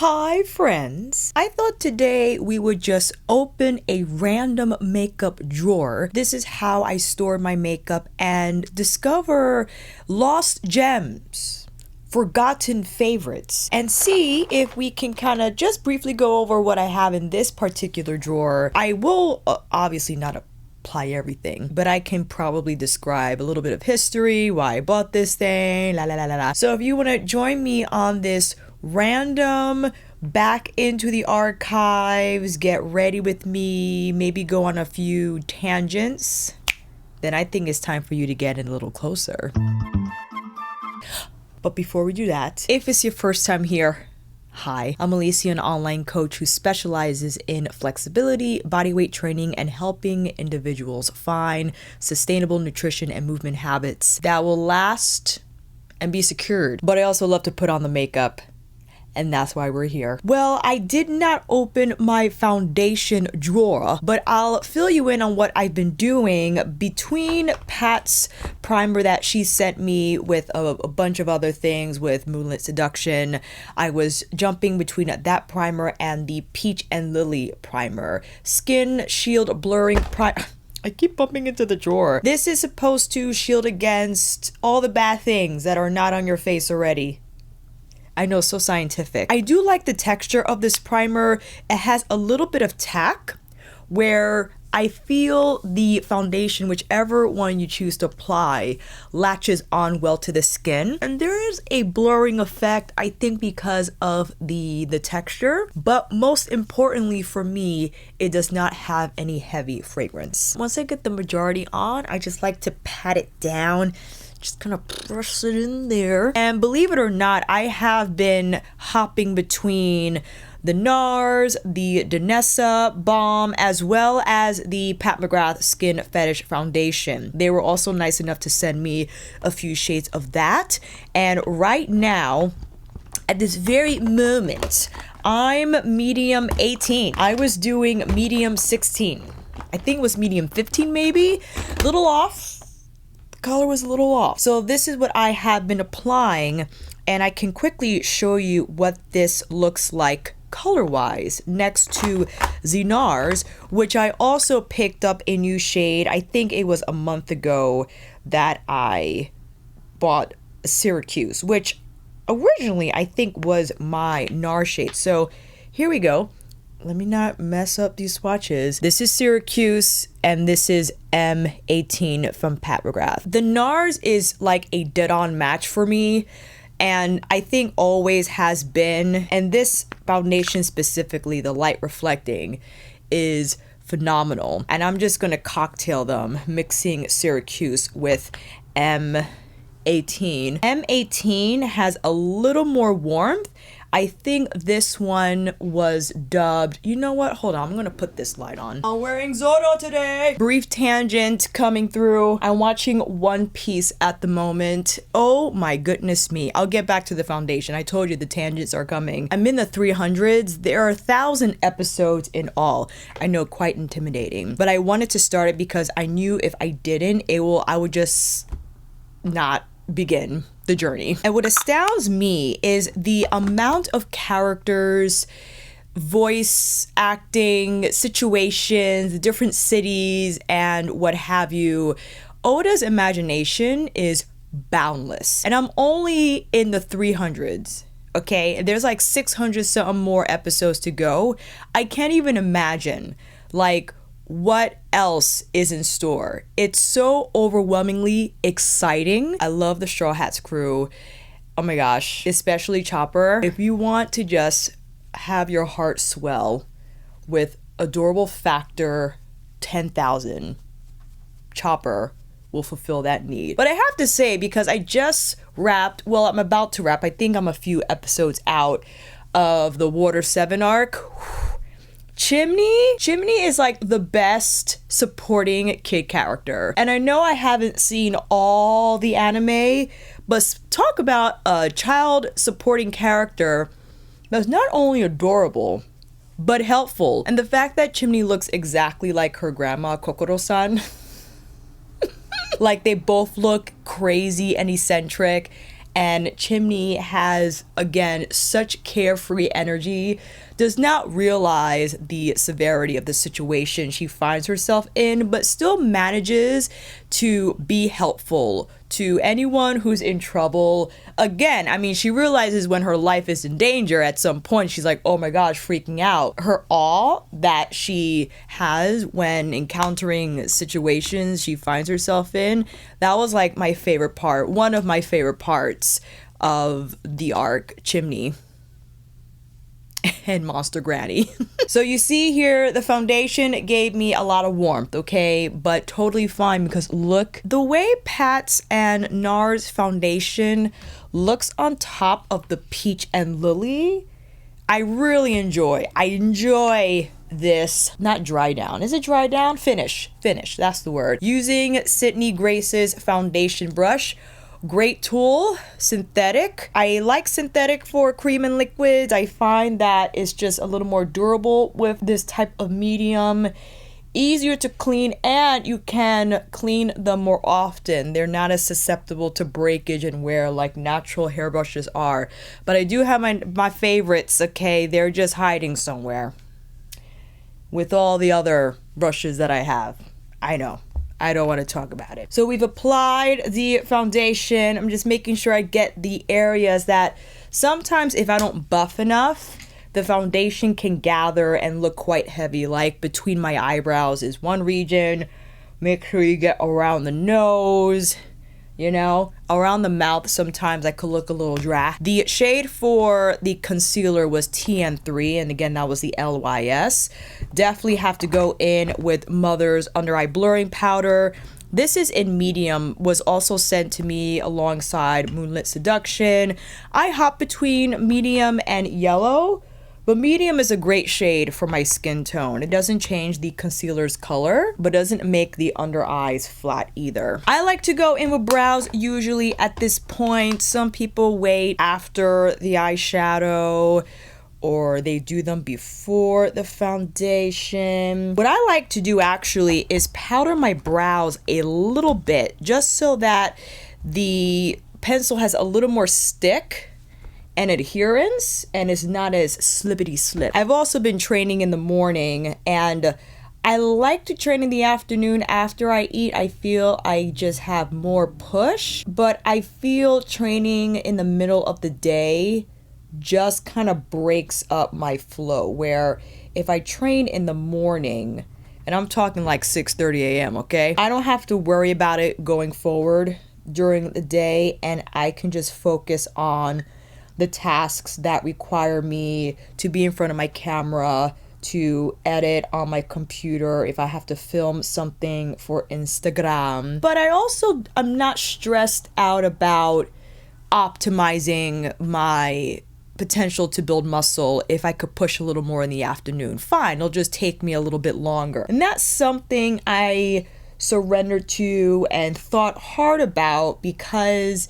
Hi friends! I thought today we would just open a random makeup drawer. This is how I store my makeup and discover lost gems, forgotten favorites, and see if we can kind of just briefly go over what I have in this particular drawer. I will obviously not apply everything, but I can probably describe a little bit of history, why I bought this thing, la la la la la. So if you want to join me on this random back into the archives, get ready with me, maybe go on a few tangents, then I think it's time for you to get in a little closer. But before we do that, if it's your first time here, hi, I'm Alicia, an online coach who specializes in flexibility, bodyweight training, and helping individuals find sustainable nutrition and movement habits that will last and be secured. But I also love to put on the makeup, and that's why we're here. Well, I did not open my foundation drawer, but I'll fill you in on what I've been doing between Pat's primer that she sent me with a bunch of other things with Moonlit Seduction. I was jumping between that primer and the Peach and Lily primer. Skin Shield Blurring Primer. I keep bumping into the drawer. This is supposed to shield against all the bad things that are not on your face already. I know, so scientific. I do like the texture of this primer. It has a little bit of tack where I feel the foundation, whichever one you choose to apply, latches on well to the skin. And there is a blurring effect, I think, because of the texture. But most importantly for me, it does not have any heavy fragrance. Once I get the majority on, I just like to pat it down. Just kind of press it in there. And believe it or not, I have been hopping between the NARS, the Danessa Balm, as well as the Pat McGrath Skin Fetish Foundation. They were also nice enough to send me a few shades of that. And right now, at this very moment, I'm medium 18. I was doing medium 16. I think it was medium 15 maybe. Little off. Color was a little off. So this is what I have been applying, and I can quickly show you what this looks like color-wise next to the NARS, which I also picked up a new shade. I think it was a month ago that I bought Syracuse, which originally I think was my NARS shade. So here we go. Let me not mess up these swatches. This is Syracuse and this is M18 from Pat McGrath. The NARS is like a dead-on match for me, and I think always has been. And this foundation specifically, the light reflecting, is phenomenal. And I'm just gonna cocktail them, mixing Syracuse with M18. M18 has a little more warmth. I think this one was dubbed, you know what, hold on, I'm gonna put this light on. I'm wearing Zorro today. Brief tangent coming through. I'm watching One Piece at the moment. Oh my goodness me. I'll get back to the foundation. I told you the tangents are coming. I'm in the 300s. There are 1,000 episodes in all. I know, quite intimidating. But I wanted to start it because I knew if I didn't, I would just not begin the journey. And what astounds me is the amount of characters, voice acting, situations, different cities, and what have you. Oda's imagination is boundless. And I'm only in the 300s. Okay, there's like 600 some more episodes to go. I can't even imagine like what else is in store. It's so overwhelmingly exciting. I love the Straw Hats crew. Oh my gosh, especially Chopper. If you want to just have your heart swell with adorable factor 10,000, Chopper will fulfill that need. But I have to say, because I just wrapped, well, I'm about to wrap, I think I'm a few episodes out of the Water 7 arc. Chimney is like the best supporting kid character. And I know I haven't seen all the anime, but talk about a child supporting character that's not only adorable, but helpful. And the fact that Chimney looks exactly like her grandma, Kokoro-san. Like they both look crazy and eccentric. And Chimney has, again, such carefree energy, does not realize the severity of the situation she finds herself in, but still manages to be helpful to anyone who's in trouble. Again, I mean, she realizes when her life is in danger at some point. She's like, oh my gosh, freaking out. Her awe that she has when encountering situations she finds herself in, that was like my favorite part, one of my favorite parts of the arc, Chimney and Monster Granny. So you see here, the foundation gave me a lot of warmth, okay? But totally fine, because look, the way Pat's and NARS foundation looks on top of the Peach and Lily, I really enjoy. I enjoy this, not dry down. Is it dry down? Finish, that's the word. Using Sydney Grace's foundation brush. Great tool, synthetic. I like synthetic for cream and liquids. I find that it's just a little more durable with this type of medium. Easier to clean, and you can clean them more often. They're not as susceptible to breakage and wear like natural hairbrushes are. But I do have my favorites, okay? They're just hiding somewhere with all the other brushes that I have. I know. I don't want to talk about it. So we've applied the foundation. I'm just making sure I get the areas that sometimes if I don't buff enough, the foundation can gather and look quite heavy. Like between my eyebrows is one region. Make sure you get around the nose, you know, around the mouth. Sometimes I could look a little dry. The shade for the concealer was TN3, and again, that was the LYS. Definitely have to go in with Mother's Under Eye Blurring Powder. This is in medium, was also sent to me alongside Moonlit Seduction. I hop between medium and yellow, but medium is a great shade for my skin tone. It doesn't change the concealer's color, but doesn't make the under eyes flat either. I like to go in with brows usually at this point. Some people wait after the eyeshadow, or they do them before the foundation. What I like to do actually is powder my brows a little bit, just so that the pencil has a little more stick and adherence, and is not as slippity slip. I've also been training in the morning, and I like to train in the afternoon after I eat. I feel I just have more push, but I feel training in the middle of the day just kind of breaks up my flow, where if I train in the morning, and I'm talking like 6:30 a.m., okay? I don't have to worry about it going forward during the day, and I can just focus on the tasks that require me to be in front of my camera, to edit on my computer if I have to film something for Instagram. But I'm not stressed out about optimizing my potential to build muscle. If I could push a little more in the afternoon, fine, it'll just take me a little bit longer. And that's something I surrendered to and thought hard about, because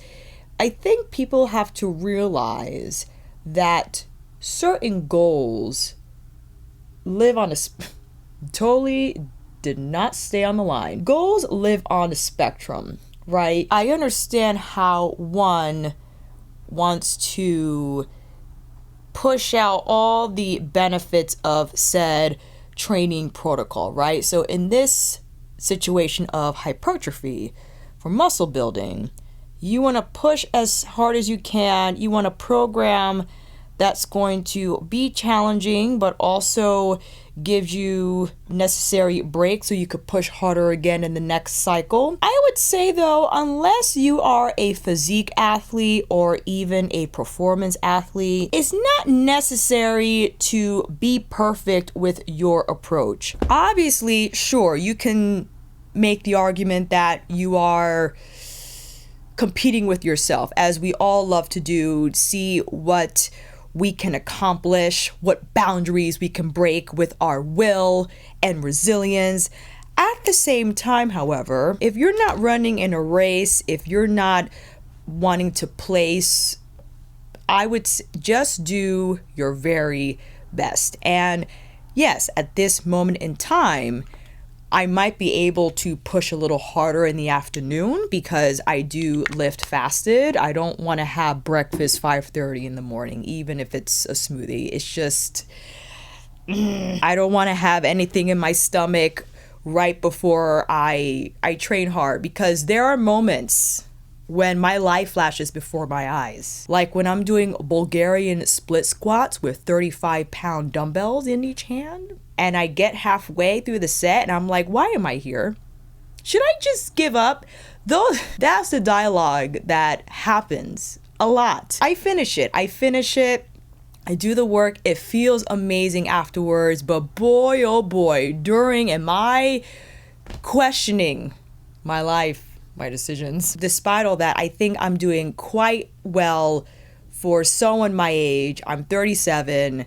I think people have to realize that certain goals live on a totally did not stay on the line. Goals live on a spectrum, right? I understand how one wants to push out all the benefits of said training protocol, right? So in this situation of hypertrophy for muscle building, you want to push as hard as you can. You want a program that's going to be challenging, but also gives you necessary breaks so you could push harder again in the next cycle. I would say though, unless you are a physique athlete or even a performance athlete, it's not necessary to be perfect with your approach. Obviously, sure, you can make the argument that you are competing with yourself, as we all love to do, see what we can accomplish, what boundaries we can break with our will and resilience. At the same time, however, if you're not running in a race, if you're not wanting to place, I would just do your very best. And yes, at this moment in time, I might be able to push a little harder in the afternoon because I do lift fasted. I don't want to have breakfast 5:30 in the morning, even if it's a smoothie. It's just, I don't want to have anything in my stomach right before I train hard, because there are moments when my life flashes before my eyes. Like when I'm doing Bulgarian split squats with 35-pound dumbbells in each hand, and I get halfway through the set and I'm like, why am I here? Should I just give up? That's the dialogue that happens a lot. I finish it. I do the work. It feels amazing afterwards, but boy, oh boy, during am I questioning my life, my decisions. Despite all that, I think I'm doing quite well for someone my age. I'm 37,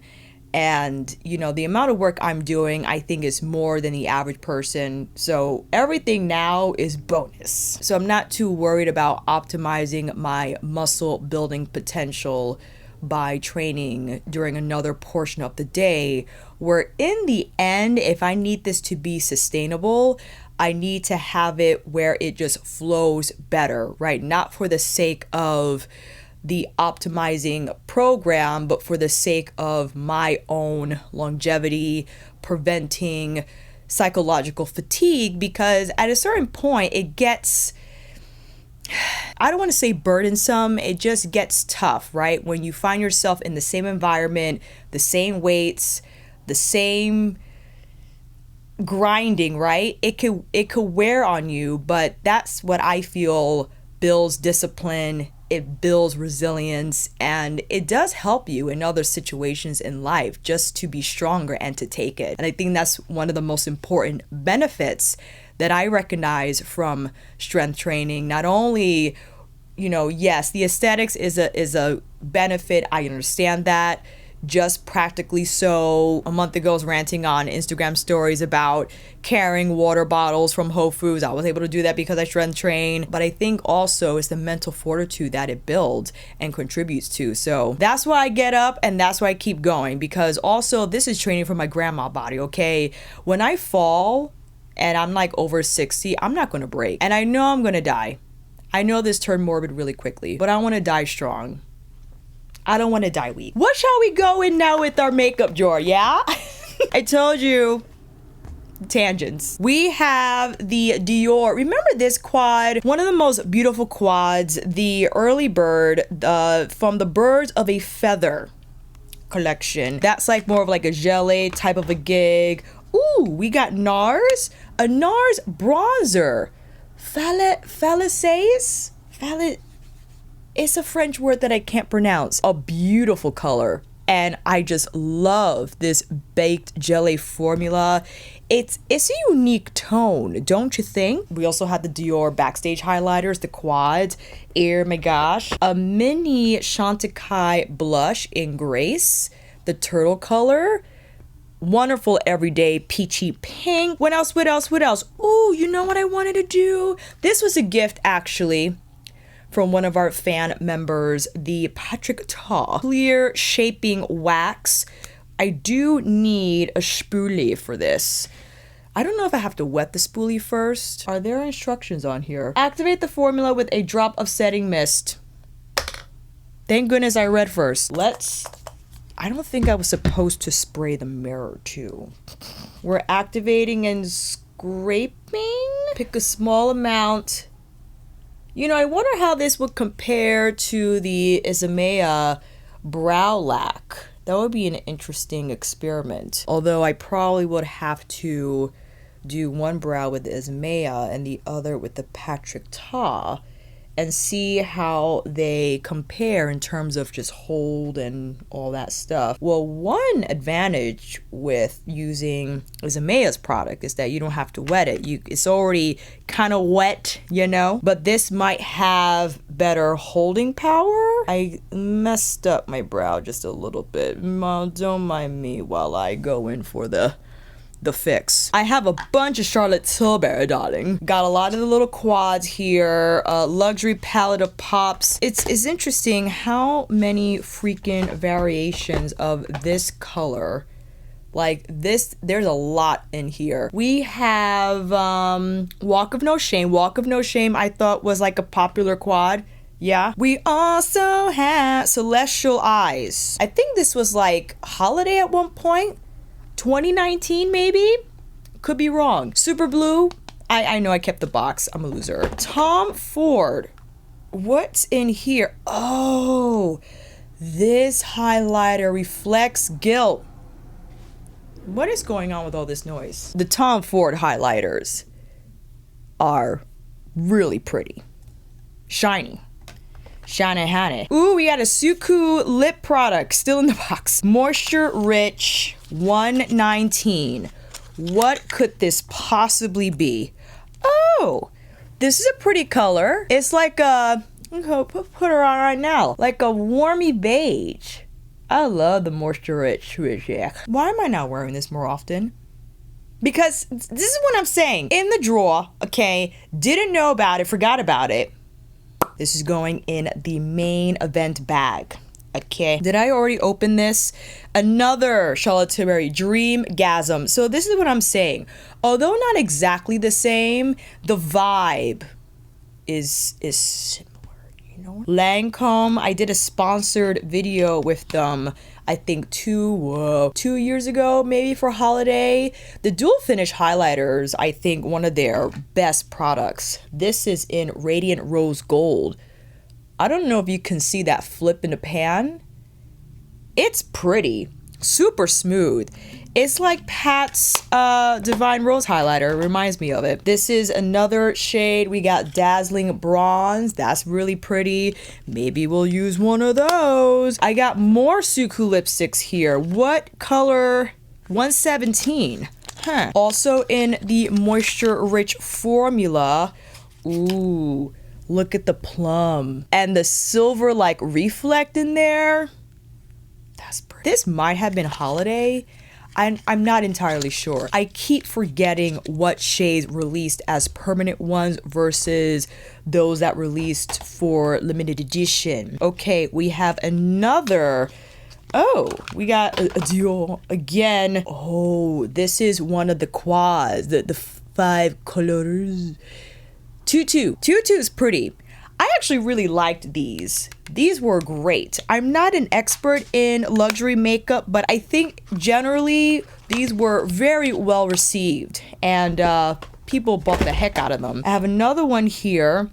and you know, the amount of work I'm doing, I think, is more than the average person. So everything now is bonus. So I'm not too worried about optimizing my muscle building potential by training during another portion of the day, where in the end, if I need this to be sustainable, I need to have it where it just flows better, right? Not for the sake of the optimizing program, but for the sake of my own longevity, preventing psychological fatigue, because at a certain point it gets, I don't want to say burdensome, it just gets tough, right? When you find yourself in the same environment, the same weights, the same grinding, right? It could wear on you, but that's what I feel builds discipline, it builds resilience, and it does help you in other situations in life just to be stronger and to take it. And I think that's one of the most important benefits that I recognize from strength training. Not only, you know, yes, the aesthetics is a benefit. I understand that. Just practically so. A month ago, I was ranting on Instagram stories about carrying water bottles from Whole Foods. I was able to do that because I strength train. But I think also it's the mental fortitude that it builds and contributes to. So that's why I get up and that's why I keep going, because also this is training for my grandma body, okay? When I fall and I'm like over 60, I'm not gonna break. And I know I'm gonna die. I know this turned morbid really quickly, but I wanna die strong. I don't want to die weak. What shall we go in now with our makeup drawer, yeah? I told you, tangents. We have the Dior. Remember this quad? One of the most beautiful quads, the early bird from the Birds of a Feather collection. That's like more of like a gelée type of a gig. Ooh, we got NARS, a NARS bronzer. Falaseis? It's a French word that I can't pronounce. A beautiful color. And I just love this baked gelée formula. It's a unique tone, don't you think? We also have the Dior Backstage highlighters, the quads. Oh my gosh. A mini Chantecaille blush in Grace. The turtle color. Wonderful everyday peachy pink. What else? Ooh, you know what I wanted to do? This was a gift, actually, from one of our fan members, the Patrick Ta clear shaping wax. I do need a spoolie for this. I don't know if I have to wet the spoolie first. Are there instructions on here? Activate the formula with a drop of setting mist. Thank goodness I read first. I don't think I was supposed to spray the mirror too. We're activating and scraping. Pick a small amount. You know, I wonder how this would compare to the Isamaya brow lac. That would be an interesting experiment. Although I probably would have to do one brow with the Isamaya and the other with the Patrick Ta and see how they compare in terms of just hold and all that stuff. Well, one advantage with using Isamaya's product is that you don't have to wet it. It's already kind of wet, you know? But this might have better holding power. I messed up my brow just a little bit. Mom, don't mind me while I go in for the fix. I have a bunch of Charlotte Tilbury, darling. Got a lot of the little quads here. Luxury palette of pops. It's interesting how many freaking variations of this color Like this, there's a lot in here. We have Walk of No Shame. Walk of No Shame I thought was like a popular quad. Yeah. We also have Celestial Eyes. I think this was like holiday at one point. 2019 maybe? Could be wrong. Super Blue. I know I kept the box. I'm a loser. Tom Ford. What's in here? Oh, this highlighter reflects guilt. What is going on with all this noise? The Tom Ford highlighters are really pretty. Shiny. Shiny honey. Ooh, we got a Suqqu lip product still in the box. Moisture Rich 119. What could this possibly be? Oh, this is a pretty color. It's like a, put her on right now, like a warmy beige. I love the Moisture Rich. Why am I not wearing this more often? Because this is what I'm saying. In the drawer, okay, didn't know about it, forgot about it. This is going in the main event bag. Okay, did I already open this? Another Charlotte Tilbury Dreamgasm. So this is what I'm saying. Although not exactly the same, the vibe is similar, you know? Lancome, I did a sponsored video with them, I think 2 years ago, maybe for holiday. The dual finish highlighters, I think one of their best products. This is in Radiant Rose Gold. I don't know if you can see that flip in the pan. It's pretty, super smooth. It's like Pat's Divine Rose highlighter. It reminds me of it. This is another shade. We got Dazzling Bronze. That's really pretty. Maybe we'll use one of those. I got more Suqqu lipsticks here. What color? 117. Huh. Also in the Moisture Rich formula. Ooh. Look at the plum and the silver like reflect in there. That's pretty. This might have been holiday. I'm not entirely sure. I keep forgetting what shades released as permanent ones versus those that released for limited edition. Okay, we have another. Oh, we got a Dior again. Oh, this is one of the quads, the 5 colors. Tutu is pretty. I actually really liked these. These were great. I'm not an expert in luxury makeup, but I think generally these were very well received and people bought the heck out of them. I have another one here.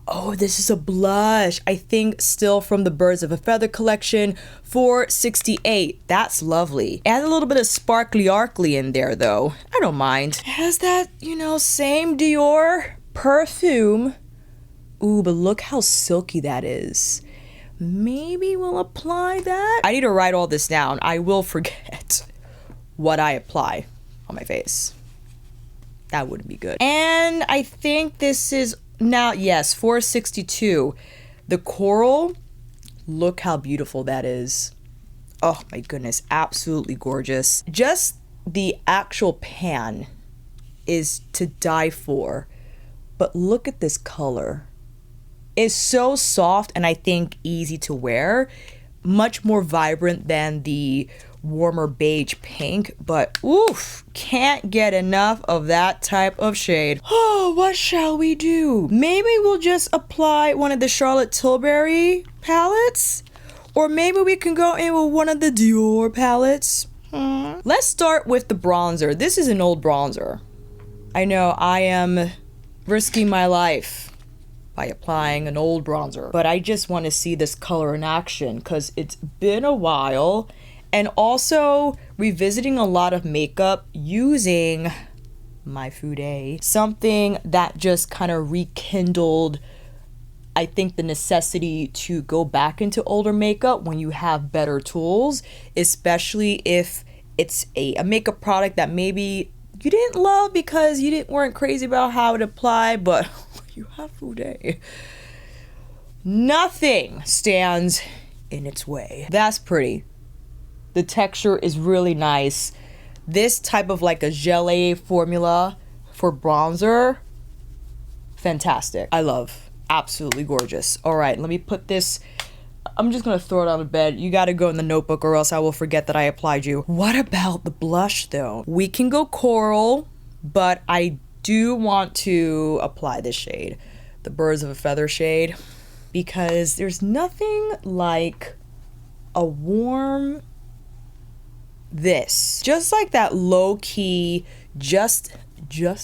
Oh, this is a blush. I think still from the Birds of a Feather collection, $4.68. That's lovely. Add a little bit of sparkly in there though. I don't mind. It has that, same Dior perfume. Ooh, but look how silky that is. Maybe we'll apply that. I need to write all this down. I will forget what I apply on my face. That wouldn't be good. And I think this is now, yes, $4.62. The coral, look how beautiful that is. Oh my goodness, absolutely gorgeous. Just the actual pan is to die for. But look at this color. It's so soft and I think easy to wear. Much more vibrant than the warmer beige pink, but oof, can't get enough of that type of shade. Oh, what shall we do? Maybe we'll just apply one of the Charlotte Tilbury palettes? Or maybe we can go in with one of the Dior palettes. Let's start with the bronzer. This is an old bronzer. I know I am risking my life by applying an old bronzer, but I just want to see this color in action because it's been a while, and also revisiting a lot of makeup using my Fude, something that just kind of rekindled, I think, the necessity to go back into older makeup when you have better tools, especially if it's a makeup product that maybe you didn't love because you weren't crazy about how it applied, but you have Fude. Nothing stands in its way. That's pretty. The texture is really nice. This type of like a gelée formula for bronzer, fantastic. I love. Absolutely gorgeous. All right, let me put this I'm just gonna throw it on the bed. You gotta go in the notebook or else I will forget that I applied you. What about the blush though? We can go coral, but I do want to apply this shade, the Birds of a Feather shade, because there's nothing like a warm this. Just like that low key, just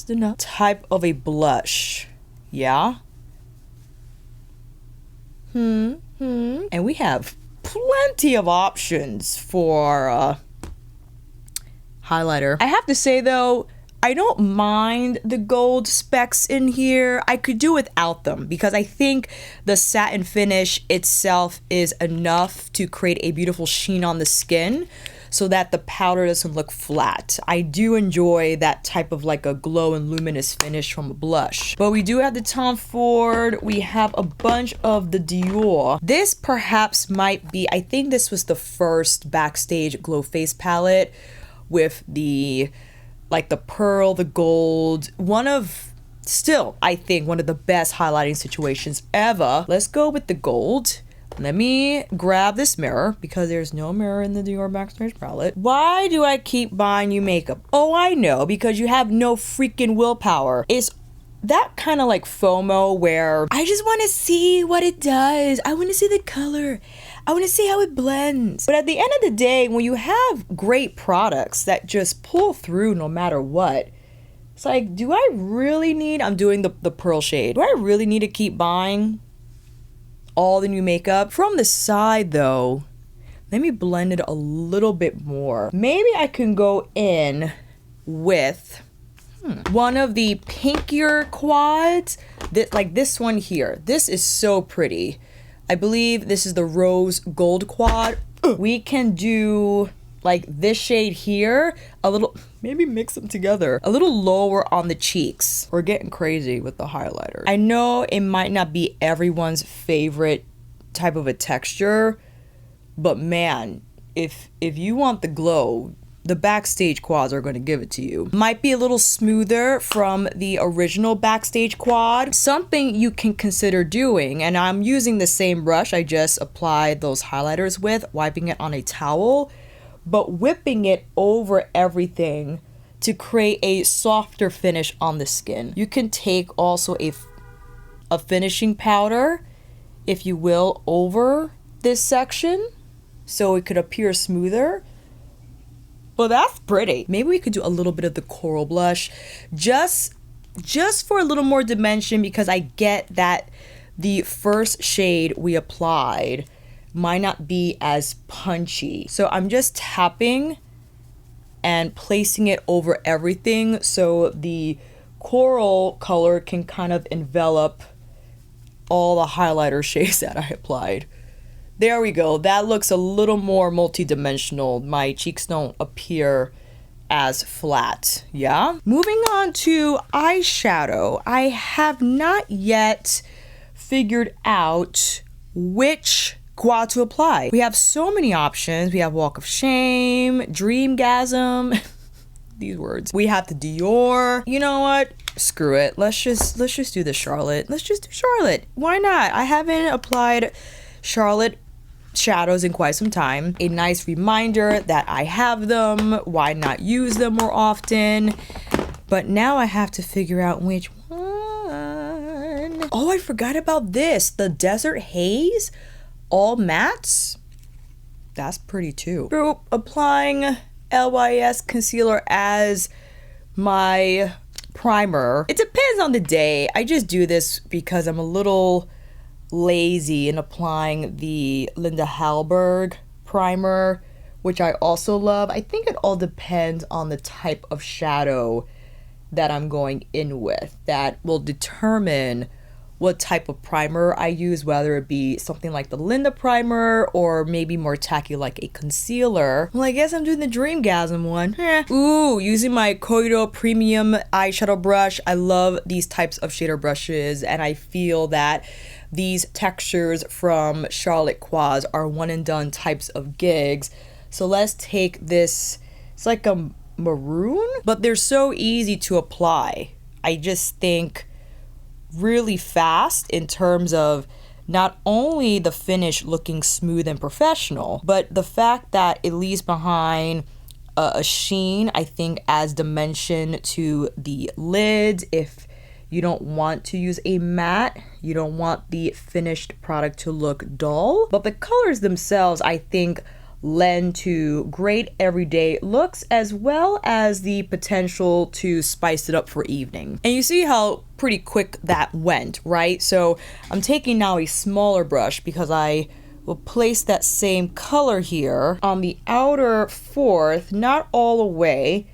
enough type of a blush. Yeah? And we have plenty of options for highlighter. I have to say though, I don't mind the gold specks in here. I could do without them because I think the satin finish itself is enough to create a beautiful sheen on the skin so that the powder doesn't look flat. I do enjoy that type of like a glow and luminous finish from a blush. But we do have the Tom Ford. We have a bunch of the Dior. This perhaps might be, I think this was the first Backstage Glow Face palette with the, like the pearl, the gold. Still, I think one of the best highlighting situations ever. Let's go with the gold. Let me grab this mirror because there's no mirror in the Dior Backstage palette. Why do I keep buying you makeup? Oh, I know, because you have no freaking willpower. It's that kind of like FOMO where I just want to see what it does. I want to see the color. I want to see how it blends. But at the end of the day, when you have great products that just pull through no matter what, it's like, do I really need, I'm doing the pearl shade. Do I really need to keep buying all the new makeup? From the side though, let me blend it a little bit more. Maybe I can go in with one of the pinkier quads, like this one here. This is so pretty. I believe this is the rose gold quad. We can do like this shade here, a little, maybe mix them together, a little lower on the cheeks. We're getting crazy with the highlighter. I know it might not be everyone's favorite type of a texture, but man, if you want the glow, the Backstage quads are going to give it to you. Might be a little smoother from the original Backstage quad. Something you can consider doing, and I'm using the same brush I just applied those highlighters with, wiping it on a towel, but whipping it over everything to create a softer finish on the skin. You can take also a finishing powder, if you will, over this section so it could appear smoother. Well, that's pretty. Maybe we could do a little bit of the coral blush just for a little more dimension, because I get that the first shade we applied might not be as punchy. So I'm just tapping and placing it over everything so the coral color can kind of envelop all the highlighter shades that I applied. There we go. That looks a little more multi-dimensional. My cheeks don't appear as flat. Yeah. Moving on to eyeshadow. I have not yet figured out which quad to apply. We have so many options. We have Walk of Shame, Dreamgasm, these words. We have the Dior. You know what? Screw it. Let's just do the Charlotte. Let's just do Charlotte. Why not? I haven't applied Charlotte shadows in quite some time. A nice reminder that I have them. Why not use them more often? But now I have to figure out which one. Oh, I forgot about this. The Desert Haze. All mattes. That's pretty too. So applying LYS concealer as my primer. It depends on the day. I just do this because I'm a little lazy in applying the Linda Hallberg primer, which I also love. I think it all depends on the type of shadow that I'm going in with. That will determine what type of primer I use, whether it be something like the Linda primer or maybe more tacky like a concealer. Well, I guess I'm doing the Dreamgasm one. Ooh, using my Koido Premium eyeshadow brush. I love these types of shader brushes, and I feel that these textures from Charlotte Quads are one and done types of gigs. So let's take this, it's like a maroon, but they're so easy to apply. I just think really fast in terms of not only the finish looking smooth and professional, but the fact that it leaves behind a sheen, I think, adds dimension to the lids. If you don't want to use a matte, you don't want the finished product to look dull. But the colors themselves, I think, lend to great everyday looks, as well as the potential to spice it up for evening. And you see how pretty quick that went, right? So I'm taking now a smaller brush because I will place that same color here on the outer fourth, not all the way,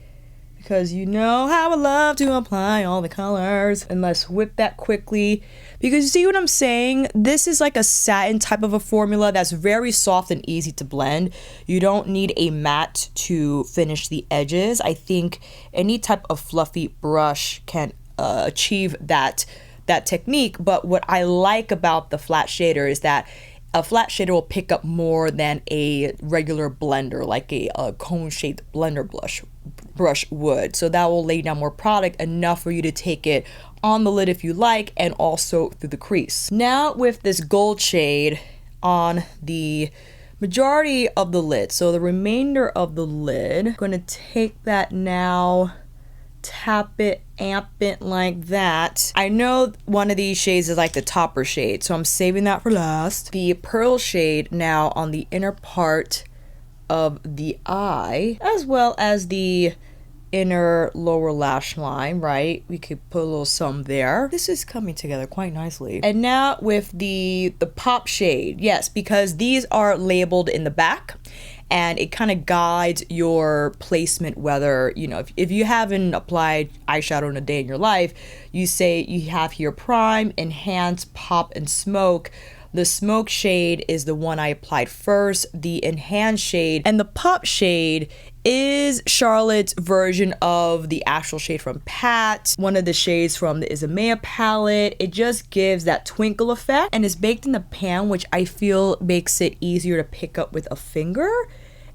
because you know how I love to apply all the colors. And let's whip that quickly, because you see what I'm saying? This is like a satin type of a formula that's very soft and easy to blend. You don't need a matte to finish the edges. I think any type of fluffy brush can achieve that technique. But what I like about the flat shader is that a flat shader will pick up more than a regular blender, like a cone-shaped blender brush would. So that will lay down more product, enough for you to take it on the lid if you like, and also through the crease. Now with this gold shade on the majority of the lid, so the remainder of the lid, I'm going to take that now, tap it, amp it like that. I know one of these shades is like the topper shade, so I'm saving that for last. The pearl shade now on the inner part of the eye, as well as the inner lower lash line, right? We could put a little some there. This is coming together quite nicely. And now with the pop shade, yes, because these are labeled in the back, and it kind of guides your placement, whether, you know, if you haven't applied eyeshadow in a day in your life, you say you have here prime, enhance, pop, and smoke. The smoke shade is the one I applied first, the enhance shade, and the pop shade is Charlotte's version of the actual shade from Pat, one of the shades from the Isamaya palette. It just gives that twinkle effect, and it's baked in the pan, which I feel makes it easier to pick up with a finger.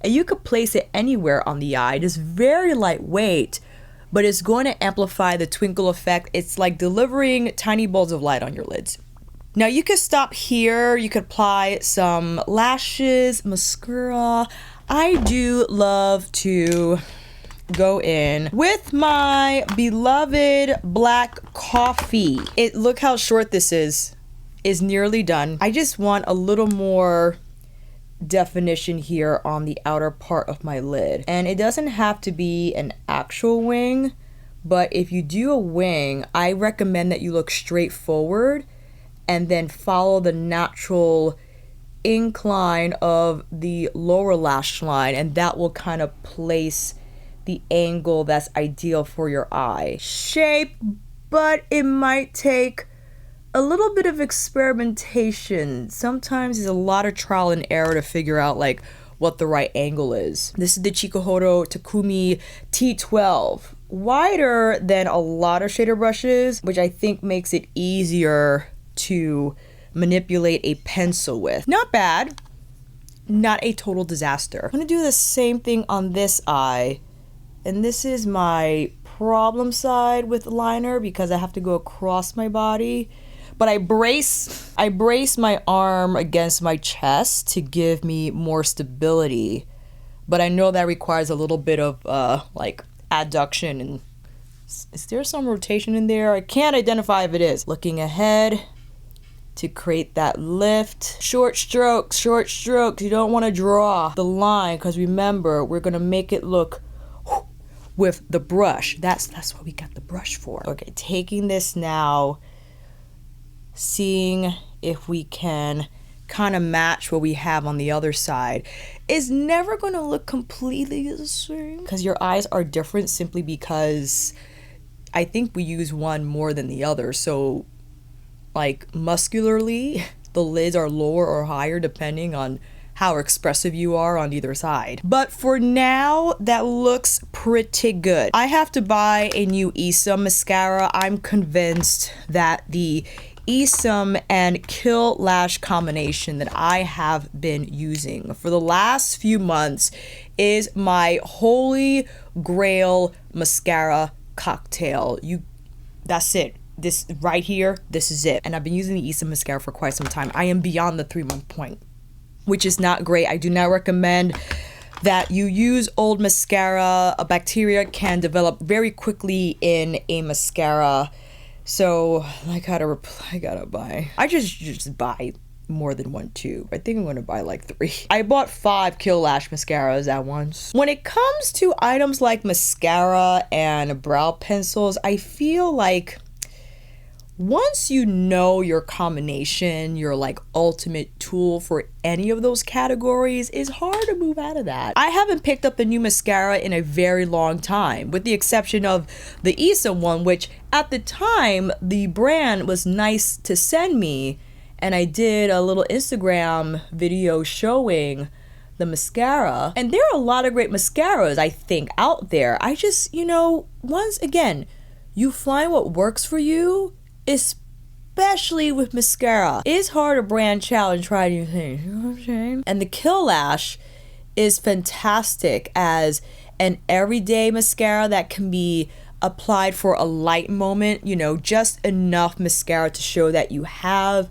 And you could place it anywhere on the eye. It is very lightweight, but it's going to amplify the twinkle effect. It's like delivering tiny balls of light on your lids. Now you could stop here. You could apply some lashes, mascara. I do love to go in with my beloved black coffee. Look how short this is nearly done. I just want a little more definition here on the outer part of my lid. And it doesn't have to be an actual wing, but if you do a wing, I recommend that you look straight forward and then follow the natural incline of the lower lash line, and that will kind of place the angle that's ideal for your eye shape. But it might take a little bit of experimentation. Sometimes there's a lot of trial and error to figure out like what the right angle is. This is the Chikuhodo Takumi T12, wider than a lot of shader brushes, which I think makes it easier to manipulate a pencil with. Not bad, not a total disaster. I'm gonna do the same thing on this eye, and this is my problem side with liner because I have to go across my body. But I brace my arm against my chest to give me more stability. But I know that requires a little bit of like adduction, and is there some rotation in there? I can't identify if it is. Looking ahead to create that lift. Short strokes. You don't want to draw the line, because remember, we're gonna make it look with the brush. That's what we got the brush for. Okay, taking this now, seeing if we can kind of match what we have on the other side. Is never going to look completely the same because your eyes are different, simply because I think we use one more than the other. So like muscularly, the lids are lower or higher depending on how expressive you are on either side. But for now, that looks pretty good. I have to buy a new Esum mascara. I'm convinced that the Esum and Kill Lash combination that I have been using for the last few months is my holy grail mascara cocktail. That's it. this right here, this is it. And I've been using the Issa mascara for quite some time. I am beyond the 3-month point, which is not great. I do not recommend that you use old mascara. A bacteria can develop very quickly in a mascara. So I gotta buy. I just buy more than 1 tube. I think I'm gonna buy like 3. I bought 5 Kill Lash mascaras at once. When it comes to items like mascara and brow pencils, I feel like once you know your combination, your like ultimate tool for any of those categories, it's hard to move out of that. I haven't picked up a new mascara in a very long time, with the exception of the Issa one, which at the time the brand was nice to send me, and I did a little Instagram video showing the mascara. And there are a lot of great mascaras, I think, out there. I just, you know, once again, you find what works for you, especially with mascara. It's hard to branch out and try new things, you know what I'm saying? And the Kill Lash is fantastic as an everyday mascara that can be applied for a light moment, you know, just enough mascara to show that you have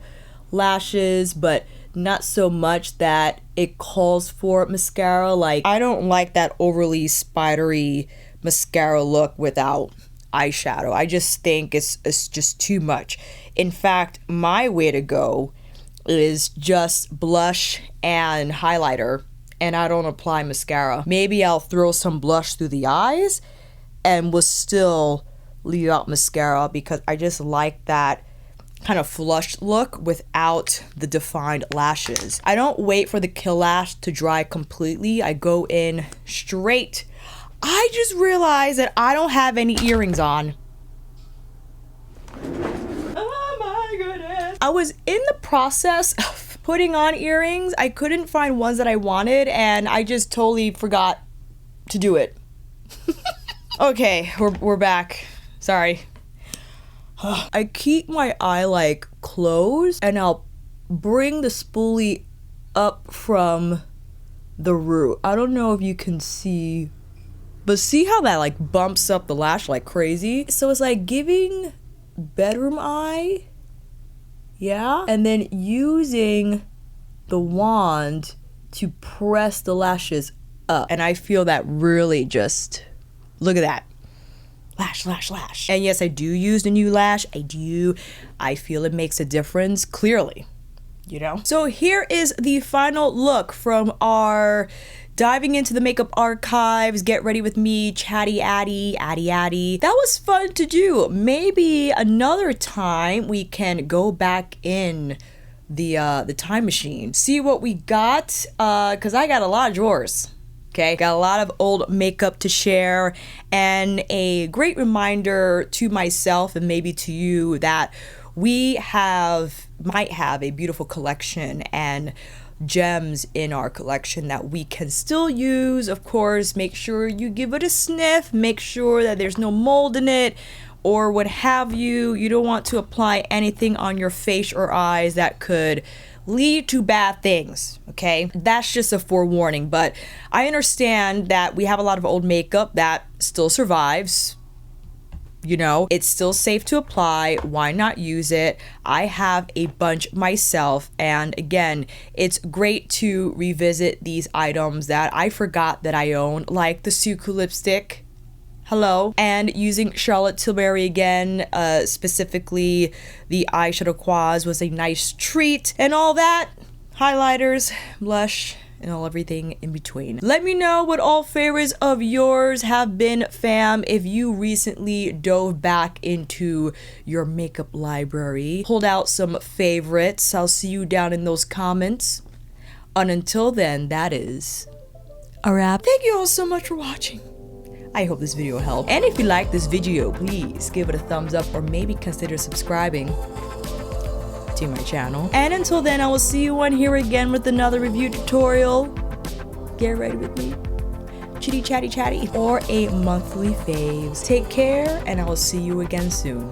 lashes, but not so much that it calls for mascara. Like, I don't like that overly spidery mascara look without eyeshadow. I just think it's just too much. In fact, my way to go is just blush and highlighter, and I don't apply mascara. Maybe I'll throw some blush through the eyes and will still leave out mascara, because I just like that kind of flushed look without the defined lashes. I don't wait for the Kill Lash to dry completely. I go in straight. I just realized that I don't have any earrings on. Oh my goodness. I was in the process of putting on earrings. I couldn't find ones that I wanted, and I just totally forgot to do it. Okay, we're back. Sorry. I keep my eye like closed, and I'll bring the spoolie up from the root. I don't know if you can see, but see how that like bumps up the lash like crazy? So it's like giving bedroom eye, yeah? And then using the wand to press the lashes up. And I feel that really just, look at that. Lash, lash, lash. And yes, I do use the new lash. I do. I feel it makes a difference, clearly, you know? So here is the final look from our diving into the makeup archives, get ready with me, chatty addy. That was fun to do. Maybe another time we can go back in the time machine, see what we got, because I got a lot of drawers. Okay, got a lot of old makeup to share, and a great reminder to myself and maybe to you that we might have a beautiful collection and gems in our collection that we can still use. Of course, make sure you give it a sniff, make sure that there's no mold in it or what have you. You don't want to apply anything on your face or eyes that could lead to bad things, okay? That's just a forewarning, but I understand that we have a lot of old makeup that still survives. You know, it's still safe to apply. Why not use it? I have a bunch myself, and again, it's great to revisit these items that I forgot that I own, like the Suqqu lipstick. Hello. And using Charlotte Tilbury again, specifically the eyeshadow quads was a nice treat, and all that, highlighters, blush, and everything in between. Let me know what all favorites of yours have been, fam. If you recently dove back into your makeup library, pulled out some favorites. I'll see you down in those comments. And until then, that is a wrap. Thank you all so much for watching. I hope this video helped. And if you like this video, please give it a thumbs up or maybe consider subscribing to my channel. And until then, I will see you on here again with another review tutorial. Get ready with me. Chitty chatty chatty. Or a monthly faves. Take care, and I will see you again soon.